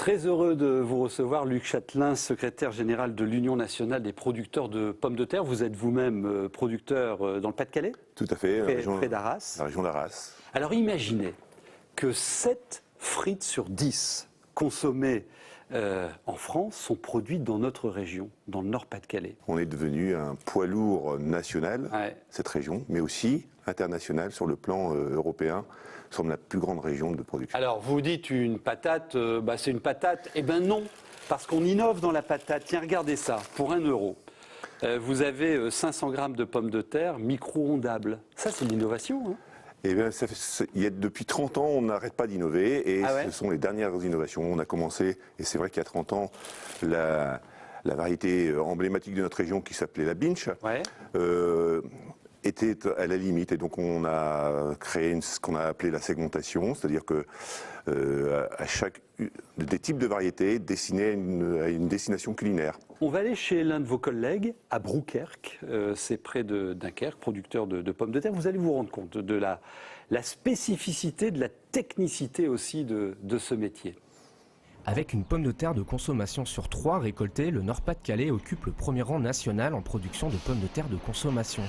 Très heureux de vous recevoir, Luc Châtelain, secrétaire général de l'Union nationale des producteurs de pommes de terre. Vous êtes vous-même producteur dans le Pas-de-Calais? Tout à fait, près d'Arras. la région d'Arras. Alors imaginez que 7 frites sur 10 consommées en France sont produites dans notre région, dans le Nord-Pas-de-Calais. On est devenu un poids lourd national, cette région, mais aussi international sur le plan européen. Nous sommes la plus grande région de production. Alors vous dites une patate, c'est une patate. Eh bien non, parce qu'on innove dans la patate. Tiens, regardez ça, pour 1 euro. Vous avez 500 grammes de pommes de terre micro-ondables. Ça, c'est l'innovation, hein. Eh bien, depuis 30 ans, on n'arrête pas d'innover et ce sont les dernières innovations. On a commencé, et c'est vrai qu'il y a 30 ans, la variété emblématique de notre région qui s'appelait la Binch était à la limite. Et donc, on a créé ce qu'on a appelé la segmentation, c'est-à-dire que à chaque des types de variétés destinés à une destination culinaire. On va aller chez l'un de vos collègues à Brouckherk, c'est près de Dunkerque, producteur de pommes de terre. Vous allez vous rendre compte de la spécificité, de la technicité aussi de ce métier. Avec une pomme de terre de consommation sur 3 récoltées, le Nord-Pas-de-Calais occupe le premier rang national en production de pommes de terre de consommation.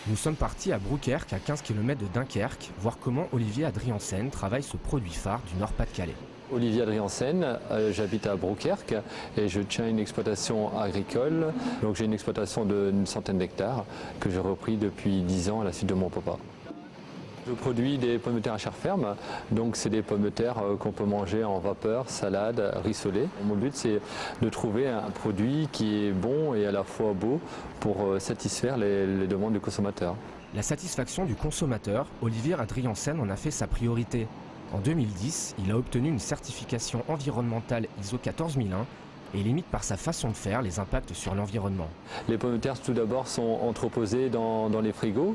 Nous sommes partis à Brouckherk, à 15 km de Dunkerque, voir comment Olivier Adriansen travaille ce produit phare du Nord-Pas-de-Calais. Olivier Adriansen, j'habite à Brouckherk et je tiens une exploitation agricole. Donc j'ai une exploitation d'une centaine d'hectares que j'ai repris depuis 10 ans à la suite de mon papa. Je produis des pommes de terre à chair ferme, donc c'est des pommes de terre qu'on peut manger en vapeur, salade, rissolé. Mon but c'est de trouver un produit qui est bon et à la fois beau pour satisfaire les demandes du consommateur. La satisfaction du consommateur, Olivier Adriansen en a fait sa priorité. En 2010, il a obtenu une certification environnementale ISO 14001 et limite par sa façon de faire les impacts sur l'environnement. Les pommes de terre tout d'abord sont entreposées dans les frigos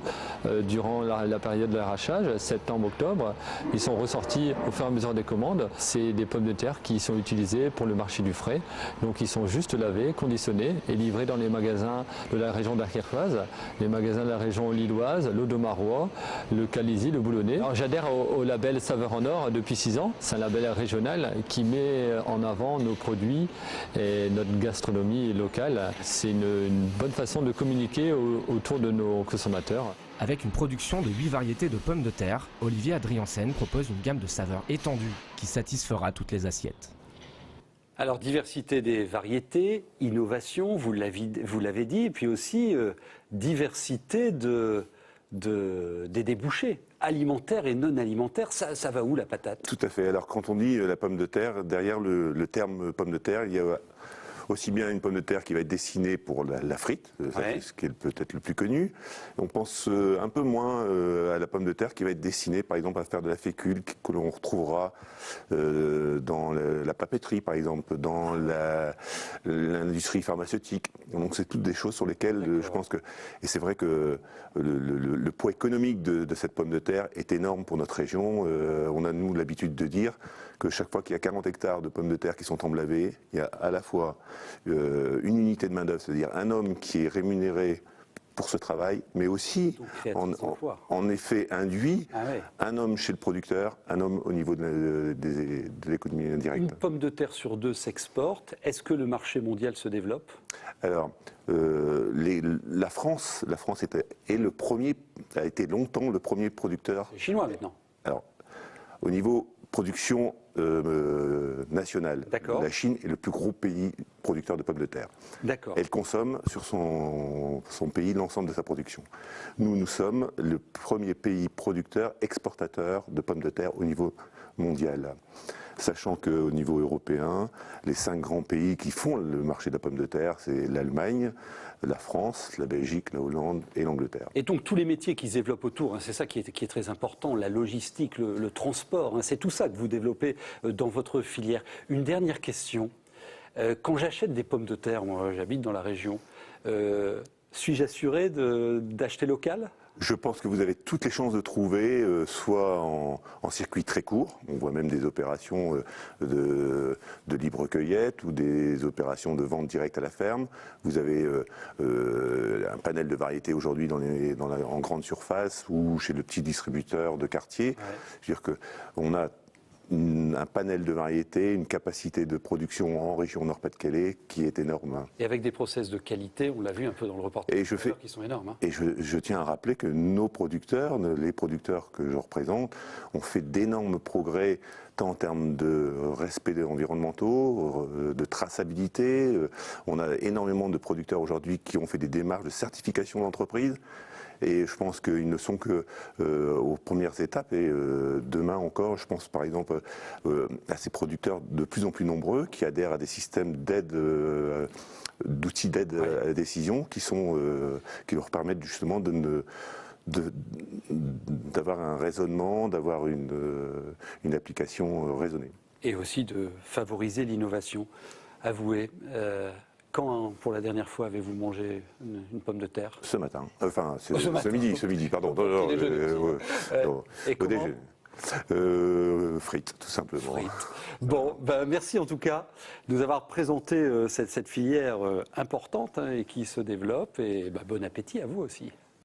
durant la période de l'arrachage, septembre-octobre. Ils sont ressortis au fur et à mesure des commandes. C'est des pommes de terre qui sont utilisées pour le marché du frais. Donc ils sont juste lavés, conditionnés et livrés dans les magasins de la région dunkerquoise, les magasins de la région lilloise, l'Audomarois, le Calaisis, le Boulonnais. Alors j'adhère au label Saveur en Or depuis 6 ans. C'est un label régional qui met en avant nos produits et notre gastronomie locale. C'est une bonne façon de communiquer autour de nos consommateurs. Avec une production de 8 variétés de pommes de terre, Olivier Adriansen propose une gamme de saveurs étendue qui satisfera toutes les assiettes. Alors, diversité des variétés, innovation, vous l'avez dit, et puis aussi diversité des débouchés alimentaires et non alimentaires. Ça va où la patate? Tout à fait. Alors quand on dit la pomme de terre, derrière le terme pomme de terre, il y a aussi bien une pomme de terre qui va être destinée pour la frite, ce qui est peut-être le plus connu. On pense un peu moins à la pomme de terre qui va être destinée par exemple à faire de la fécule que l'on retrouvera dans la papeterie par exemple, dans l'industrie pharmaceutique. Donc c'est toutes des choses sur lesquelles je pense que... Et c'est vrai que le poids économique de cette pomme de terre est énorme pour notre région. On a nous l'habitude de dire que chaque fois qu'il y a 40 hectares de pommes de terre qui sont emblavées, il y a à la fois une unité de main-d'œuvre, c'est-à-dire un homme qui est rémunéré pour ce travail, mais aussi en effet induit un homme chez le producteur, un homme au niveau de l'économie indirecte. Une pomme de terre sur 2 s'exporte. Est-ce que le marché mondial se développe? Alors, la France est le premier, a été longtemps le premier producteur. C'est chinois maintenant. Alors, au niveau production nationale, la Chine est le plus gros pays producteur de pommes de terre. Elle consomme sur son pays l'ensemble de sa production. Nous sommes le premier pays producteur, exportateur de pommes de terre au niveau mondial. Sachant qu'au niveau européen, les 5 grands pays qui font le marché de la pomme de terre, c'est l'Allemagne, la France, la Belgique, la Hollande et l'Angleterre. Et donc tous les métiers qui se développent autour, c'est ça qui est très important, la logistique, le transport, c'est tout ça que vous développez dans votre filière. Une dernière question, quand j'achète des pommes de terre, moi j'habite dans la région, suis-je assuré d'acheter local ? Je pense que vous avez toutes les chances de trouver, soit en circuit très court, on voit même des opérations de libre cueillette ou des opérations de vente directe à la ferme. Vous avez un panel de variétés aujourd'hui en grande surface ou chez le petit distributeur de quartier. Je veux dire qu'on a un panel de variétés, une capacité de production en région Nord-Pas-de-Calais qui est énorme. Et avec des process de qualité, on l'a vu un peu dans le reportage, qui sont énormes. Et je tiens à rappeler que nos producteurs, les producteurs que je représente, ont fait d'énormes progrès tant en termes de respect environnementaux, de traçabilité. On a énormément de producteurs aujourd'hui qui ont fait des démarches de certification d'entreprise. Et je pense qu'ils ne sont que aux premières étapes. Et demain encore, je pense par exemple à ces producteurs de plus en plus nombreux qui adhèrent à des systèmes d'aide, d'outils d'aide à la décision qui leur permettent justement d'avoir un raisonnement, d'avoir une application raisonnée. Et aussi de favoriser l'innovation. Avouez, quand, pour la dernière fois, avez-vous mangé une pomme de terre? Ce matin. Enfin, ce midi, pardon. Et au déjeuner. Frites, tout simplement. Frites. Bon, merci en tout cas de nous avoir présenté cette filière importante et qui se développe. Et bon appétit à vous aussi.